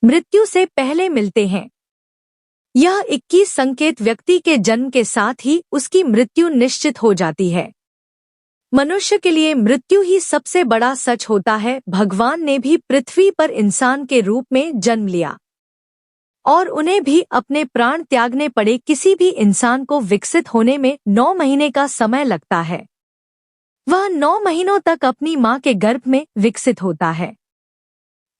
मृत्यु से पहले मिलते हैं। यह 21 संकेत व्यक्ति के जन्म के साथ ही उसकी मृत्यु निश्चित हो जाती है। मनुष्य के लिए मृत्यु ही सबसे बड़ा सच होता है। भगवान ने भी पृथ्वी पर इंसान के रूप में जन्म लिया और उन्हें भी अपने प्राण त्यागने पड़े। किसी भी इंसान को विकसित होने में 9 महीने का समय लगता है। वह 9 महीनों तक अपनी मां के गर्भ में विकसित होता है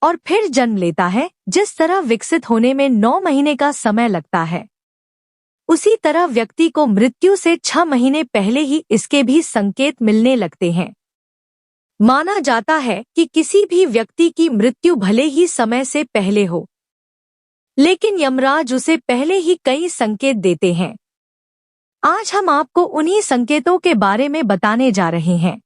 और फिर जन्म लेता है। जिस तरह विकसित होने में 9 महीने का समय लगता है, उसी तरह व्यक्ति को मृत्यु से 6 महीने पहले ही इसके भी संकेत मिलने लगते हैं। माना जाता है कि किसी भी व्यक्ति की मृत्यु भले ही समय से पहले हो, लेकिन यमराज उसे पहले ही कई संकेत देते हैं। आज हम आपको उन्हीं संकेतों के बारे में बताने जा रहे हैं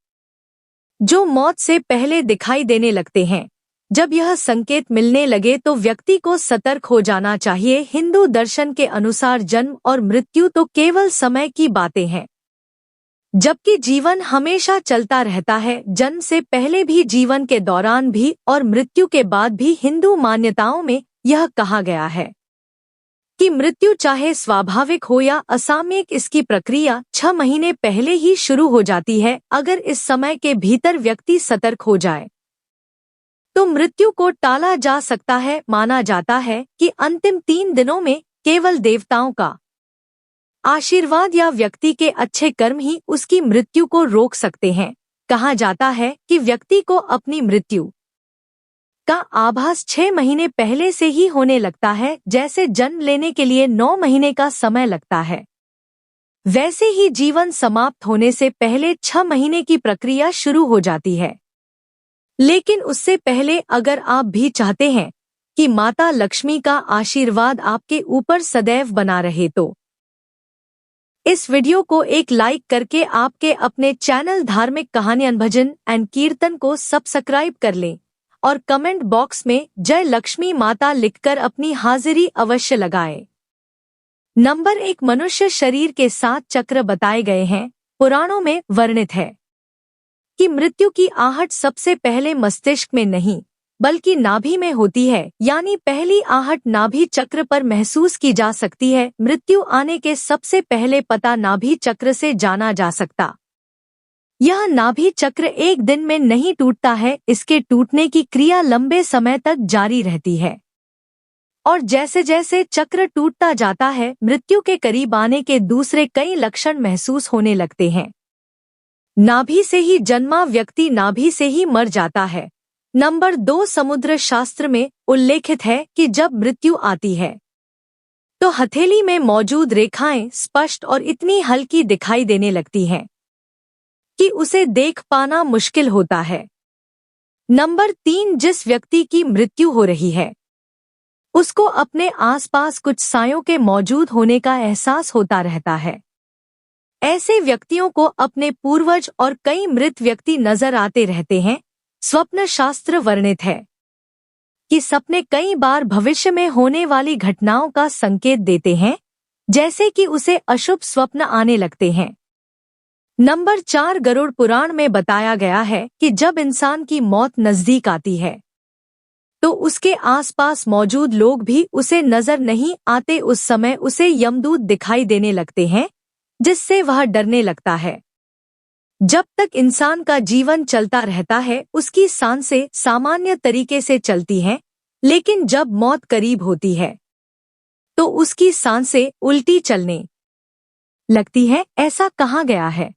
जो मौत से पहले दिखाई देने लगते हैं। जब यह संकेत मिलने लगे तो व्यक्ति को सतर्क हो जाना चाहिए। हिंदू दर्शन के अनुसार जन्म और मृत्यु तो केवल समय की बातें हैं, जबकि जीवन हमेशा चलता रहता है। जन्म से पहले भी, जीवन के दौरान भी और मृत्यु के बाद भी। हिंदू मान्यताओं में यह कहा गया है कि मृत्यु चाहे स्वाभाविक हो या असामयिक, इसकी प्रक्रिया 6 महीने पहले ही शुरू हो जाती है। अगर इस समय के भीतर व्यक्ति सतर्क हो जाए तो मृत्यु को टाला जा सकता है। माना जाता है कि अंतिम 3 दिनों में केवल देवताओं का आशीर्वाद या व्यक्ति के अच्छे कर्म ही उसकी मृत्यु को रोक सकते हैं। कहा जाता है कि व्यक्ति को अपनी मृत्यु का आभास 6 महीने पहले से ही होने लगता है। जैसे जन्म लेने के लिए 9 महीने का समय लगता है, वैसे ही जीवन समाप्त होने से पहले 6 महीने की प्रक्रिया शुरू हो जाती है। लेकिन उससे पहले अगर आप भी चाहते हैं कि माता लक्ष्मी का आशीर्वाद आपके ऊपर सदैव बना रहे तो इस वीडियो को एक लाइक करके आपके अपने चैनल धार्मिक कहानियां भजन एंड कीर्तन को सब्सक्राइब कर लें और कमेंट बॉक्स में जय लक्ष्मी माता लिखकर अपनी हाजिरी अवश्य लगाएं। नंबर 1, मनुष्य शरीर के 7 चक्र बताए गए हैं। पुराणों में वर्णित है कि मृत्यु की आहट सबसे पहले मस्तिष्क में नहीं बल्कि नाभि में होती है, यानी पहली आहट नाभि चक्र पर महसूस की जा सकती है। मृत्यु आने के सबसे पहले पता नाभि चक्र से जाना जा सकता। यह नाभि चक्र एक दिन में नहीं टूटता है, इसके टूटने की क्रिया लंबे समय तक जारी रहती है और जैसे जैसे चक्र टूटता जाता है, मृत्यु के करीब आने के दूसरे कई लक्षण महसूस होने लगते हैं। नाभि से ही जन्मा व्यक्ति नाभि से ही मर जाता है। नंबर 2, समुद्र शास्त्र में उल्लेखित है कि जब मृत्यु आती है तो हथेली में मौजूद रेखाएं स्पष्ट और इतनी हल्की दिखाई देने लगती हैं कि उसे देख पाना मुश्किल होता है। नंबर 3, जिस व्यक्ति की मृत्यु हो रही है उसको अपने आसपास कुछ सायों के मौजूद होने का एहसास होता रहता है। ऐसे व्यक्तियों को अपने पूर्वज और कई मृत व्यक्ति नजर आते रहते हैं। स्वप्न शास्त्र वर्णित है कि सपने कई बार भविष्य में होने वाली घटनाओं का संकेत देते हैं, जैसे कि उसे अशुभ स्वप्न आने लगते हैं। नंबर 4, गरुड़ पुराण में बताया गया है कि जब इंसान की मौत नजदीक आती है तो उसके आसपास मौजूद लोग भी उसे नजर नहीं आते। उस समय उसे यमदूत दिखाई देने लगते हैं, जिससे वह डरने लगता है। जब तक इंसान का जीवन चलता रहता है उसकी सांसें सामान्य तरीके से चलती हैं, लेकिन जब मौत करीब होती है तो उसकी सांसें उल्टी चलने लगती है। ऐसा कहा गया है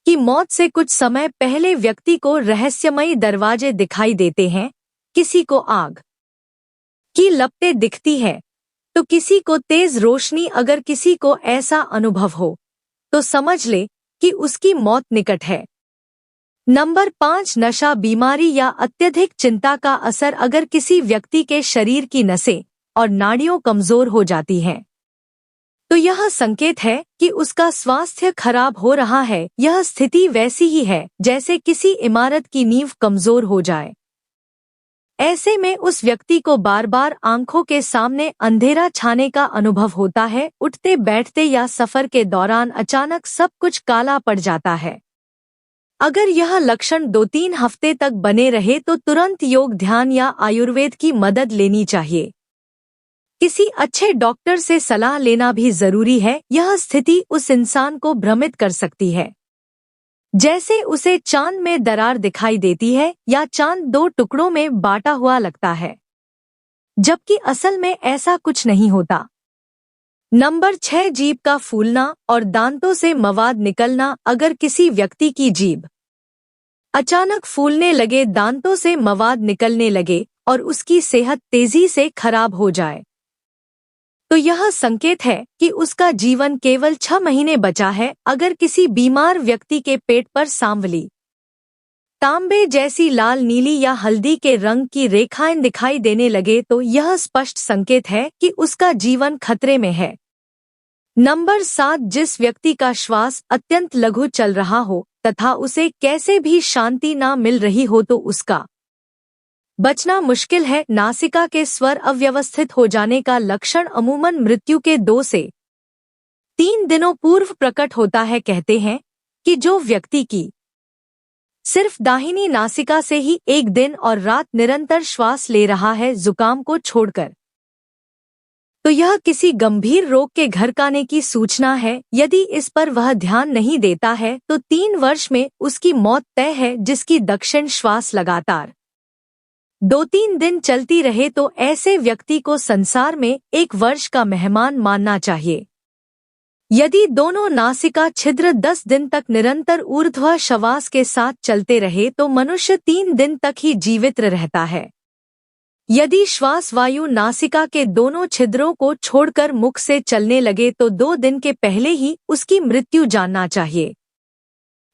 कि मौत से कुछ समय पहले व्यक्ति को रहस्यमयी दरवाजे दिखाई देते हैं। किसी को आग की लपटें दिखती है तो किसी को तेज रोशनी। अगर किसी को ऐसा अनुभव हो तो समझ ले कि उसकी मौत निकट है। नंबर 5, नशा, बीमारी या अत्यधिक चिंता का असर। अगर किसी व्यक्ति के शरीर की नसें और नाड़ियां कमजोर हो जाती हैं तो यह संकेत है कि उसका स्वास्थ्य खराब हो रहा है। यह स्थिति वैसी ही है जैसे किसी इमारत की नींव कमजोर हो जाए। ऐसे में उस व्यक्ति को बार बार आंखों के सामने अंधेरा छाने का अनुभव होता है। उठते बैठते या सफर के दौरान अचानक सब कुछ काला पड़ जाता है। अगर यह लक्षण 2-3 हफ्ते तक बने रहे तो तुरंत योग, ध्यान या आयुर्वेद की मदद लेनी चाहिए। किसी अच्छे डॉक्टर से सलाह लेना भी जरूरी है। यह स्थिति उस इंसान को भ्रमित कर सकती है, जैसे उसे चांद में दरार दिखाई देती है या चांद 2 टुकड़ों में बांटा हुआ लगता है, जबकि असल में ऐसा कुछ नहीं होता। नंबर 6, जीभ का फूलना और दांतों से मवाद निकलना। अगर किसी व्यक्ति की जीभ अचानक फूलने लगे, दांतों से मवाद निकलने लगे और उसकी सेहत तेजी से खराब हो जाए, तो यह संकेत है कि उसका जीवन केवल 6 महीने बचा है। अगर किसी बीमार व्यक्ति के पेट पर सांवली, तांबे जैसी लाल, नीली या हल्दी के रंग की रेखाएं दिखाई देने लगे तो यह स्पष्ट संकेत है कि उसका जीवन खतरे में है। नंबर 7, जिस व्यक्ति का श्वास अत्यंत लघु चल रहा हो तथा उसे कैसे भी शांति ना मिल रही हो तो उसका बचना मुश्किल है। नासिका के स्वर अव्यवस्थित हो जाने का लक्षण अमूमन मृत्यु के 2 से 3 दिनों पूर्व प्रकट होता है। कहते हैं कि जो व्यक्ति की सिर्फ दाहिनी नासिका से ही एक दिन और रात निरंतर श्वास ले रहा है जुकाम को छोड़कर, तो यह किसी गंभीर रोग के घर आने की सूचना है। यदि इस पर वह ध्यान नहीं देता है तो 3 वर्ष में उसकी मौत तय है। जिसकी दक्षिण श्वास लगातार 2-3 दिन चलती रहे तो ऐसे व्यक्ति को संसार में 1 वर्ष का मेहमान मानना चाहिए। यदि दोनों नासिका छिद्र 10 दिन तक निरंतर ऊर्ध्व श्वास के साथ चलते रहे तो मनुष्य 3 दिन तक ही जीवित रहता है। यदि श्वास वायु नासिका के दोनों छिद्रों को छोड़कर मुख से चलने लगे तो 2 दिन के पहले ही उसकी मृत्यु जानना चाहिए।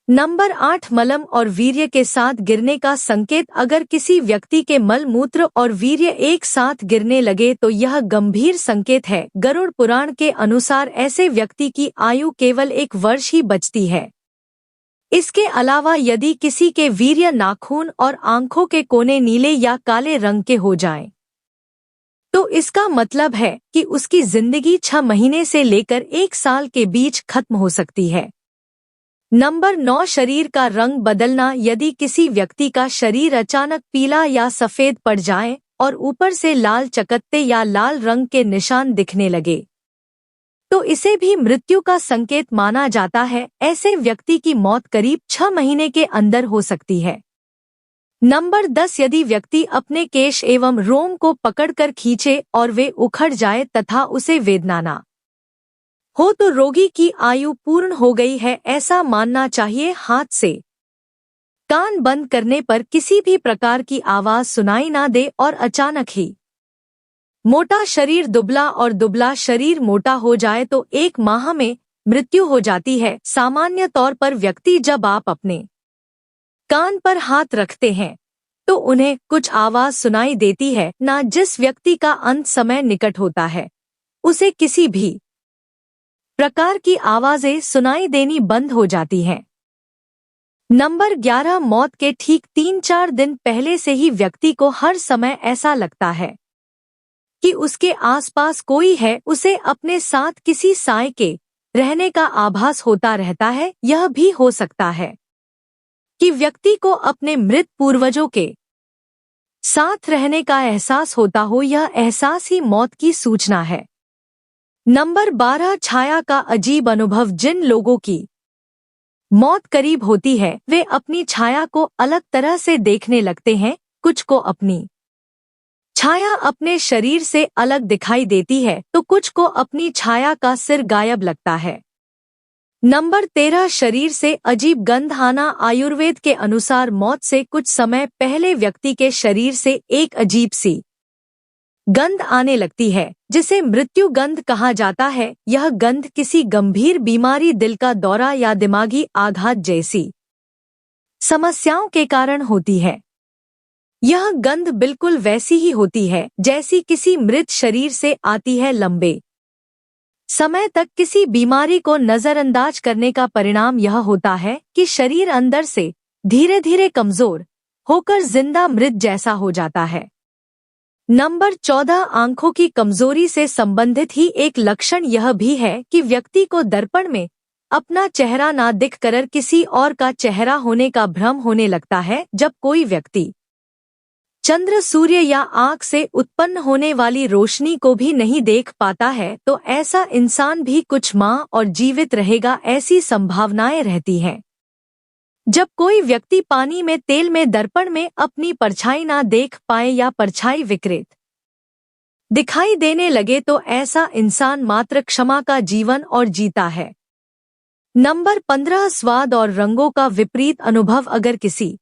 नंबर 8, मलम और वीर्य के साथ गिरने का संकेत। अगर किसी व्यक्ति के मल मूत्र और वीर्य एक साथ गिरने लगे तो यह गंभीर संकेत है। गरुड़ पुराण के अनुसार ऐसे व्यक्ति की आयु केवल 1 वर्ष ही बचती है। इसके अलावा यदि किसी के वीर्य, नाखून और आंखों के कोने नीले या काले रंग के हो जाएं, तो इसका मतलब है कि उसकी जिंदगी 6 महीने से लेकर 1 साल के बीच खत्म हो सकती है। नंबर 9, शरीर का रंग बदलना। यदि किसी व्यक्ति का शरीर अचानक पीला या सफेद पड़ जाए और ऊपर से लाल चकत्ते या लाल रंग के निशान दिखने लगे, तो इसे भी मृत्यु का संकेत माना जाता है। ऐसे व्यक्ति की मौत करीब 6 महीने के अंदर हो सकती है। नंबर 10, यदि व्यक्ति अपने केश एवं रोम को पकड़कर खींचे और वे उखड़ जाए तथा उसे वेदना न हो तो रोगी की आयु पूर्ण हो गई है, ऐसा मानना चाहिए। हाथ से कान बंद करने पर किसी भी प्रकार की आवाज सुनाई ना दे और अचानक ही मोटा शरीर दुबला और दुबला शरीर मोटा हो जाए तो 1 माह में मृत्यु हो जाती है। सामान्य तौर पर व्यक्ति जब आप अपने कान पर हाथ रखते हैं तो उन्हें कुछ आवाज सुनाई देती है ना। जिस व्यक्ति का अंत समय निकट होता है उसे किसी भी प्रकार की आवाजें सुनाई देनी बंद हो जाती हैं। नंबर 11, मौत के ठीक 3-4 दिन पहले से ही व्यक्ति को हर समय ऐसा लगता है कि उसके आसपास कोई है, उसे अपने साथ किसी साए के रहने का आभास होता रहता है। यह भी हो सकता है कि व्यक्ति को अपने मृत पूर्वजों के साथ रहने का एहसास होता हो। यह एहसास ही मौत की सूचना है। नंबर 12, छाया का अजीब अनुभव। जिन लोगों की मौत करीब होती है वे अपनी छाया को अलग तरह से देखने लगते हैं। कुछ को अपनी छाया अपने शरीर से अलग दिखाई देती है तो कुछ को अपनी छाया का सिर गायब लगता है। नंबर 13, शरीर से अजीब गंध आना। आयुर्वेद के अनुसार मौत से कुछ समय पहले व्यक्ति के शरीर से एक अजीब सी गंध आने लगती है जिसे मृत्यु गंध कहा जाता है। यह गंध किसी गंभीर बीमारी, दिल का दौरा या दिमागी आघात जैसी समस्याओं के कारण होती है। यह गंध बिल्कुल वैसी ही होती है जैसी किसी मृत शरीर से आती है। लंबे समय तक किसी बीमारी को नजरअंदाज करने का परिणाम यह होता है कि शरीर अंदर से धीरे धीरे कमजोर होकर जिंदा मृत जैसा हो जाता है। नंबर 14, आंखों की कमजोरी से संबंधित ही एक लक्षण यह भी है कि व्यक्ति को दर्पण में अपना चेहरा ना दिखकर किसी और का चेहरा होने का भ्रम होने लगता है। जब कोई व्यक्ति चंद्र, सूर्य या आँख से उत्पन्न होने वाली रोशनी को भी नहीं देख पाता है तो ऐसा इंसान भी कुछ माह और जीवित रहेगा, ऐसी संभावनाएं रहती हैं। जब कोई व्यक्ति पानी में, तेल में, दर्पण में अपनी परछाई ना देख पाए या परछाई विकृत दिखाई देने लगे तो ऐसा इंसान मात्र क्षमा का जीवन और जीता है। नंबर 15, स्वाद और रंगों का विपरीत अनुभव। अगर किसी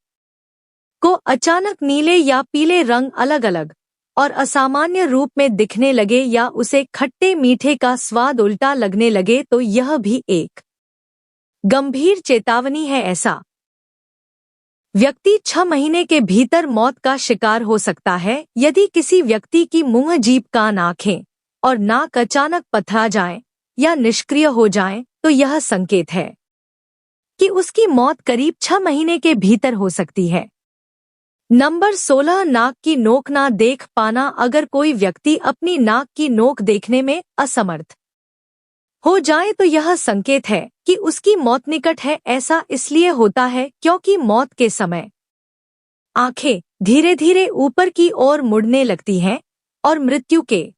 को अचानक नीले या पीले रंग अलग अलग और असामान्य रूप में दिखने लगे या उसे खट्टे मीठे का स्वाद उल्टा लगने लगे तो यह भी एक गंभीर चेतावनी है। ऐसा व्यक्ति 6 महीने के भीतर मौत का शिकार हो सकता है। यदि किसी व्यक्ति की मुंह, जीभ, कान, आंखें और नाक अचानक पथरा जाएं या निष्क्रिय हो जाएं तो यह संकेत है कि उसकी मौत करीब 6 महीने के भीतर हो सकती है। नंबर 16, नाक की नोक ना देख पाना। अगर कोई व्यक्ति अपनी नाक की नोक देखने में असमर्थ हो जाए तो यह संकेत है कि उसकी मौत निकट है। ऐसा इसलिए होता है क्योंकि मौत के समय आंखें धीरे धीरे ऊपर की ओर मुड़ने लगती हैं और मृत्यु के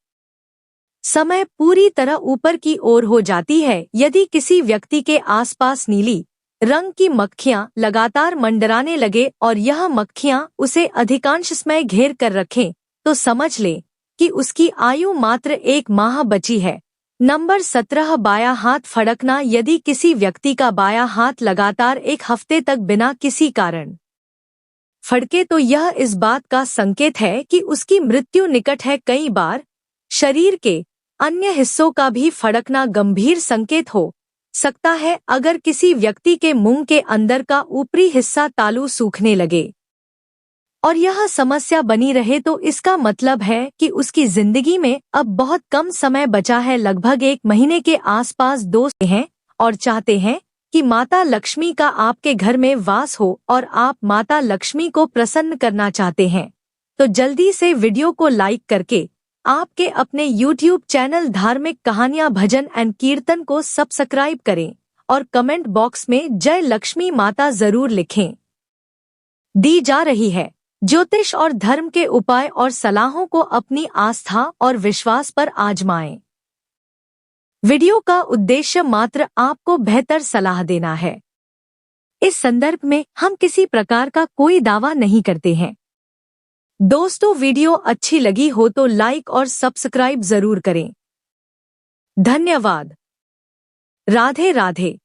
समय पूरी तरह ऊपर की ओर हो जाती है। यदि किसी व्यक्ति के आसपास नीली रंग की मक्खियां लगातार मंडराने लगे और यह मक्खियां उसे अधिकांश समय घेर कर रखें तो समझ ले कि उसकी आयु मात्र 1 माह बची है। नंबर 17, बायां हाथ फड़कना। यदि किसी व्यक्ति का बायां हाथ लगातार 1 हफ्ते तक बिना किसी कारण फड़के तो यह इस बात का संकेत है कि उसकी मृत्यु निकट है। कई बार शरीर के अन्य हिस्सों का भी फड़कना गंभीर संकेत हो सकता है। अगर किसी व्यक्ति के मुंह के अंदर का ऊपरी हिस्सा तालू सूखने लगे और यह समस्या बनी रहे तो इसका मतलब है कि उसकी जिंदगी में अब बहुत कम समय बचा है। लगभग 1 महीने के आसपास दोस्त हैं और चाहते हैं कि माता लक्ष्मी का आपके घर में वास हो और आप माता लक्ष्मी को प्रसन्न करना चाहते हैं तो जल्दी से वीडियो को लाइक करके आपके अपने YouTube चैनल धार्मिक कहानियां, भजन एंड कीर्तन को सब्सक्राइब करें और कमेंट बॉक्स में जय लक्ष्मी माता जरूर लिखें। दी जा रही है ज्योतिष और धर्म के उपाय और सलाहों को अपनी आस्था और विश्वास पर आजमाएं। वीडियो का उद्देश्य मात्र आपको बेहतर सलाह देना है। इस संदर्भ में हम किसी प्रकार का कोई दावा नहीं करते हैं। दोस्तों, वीडियो अच्छी लगी हो तो लाइक और सब्सक्राइब जरूर करें। धन्यवाद। राधे राधे।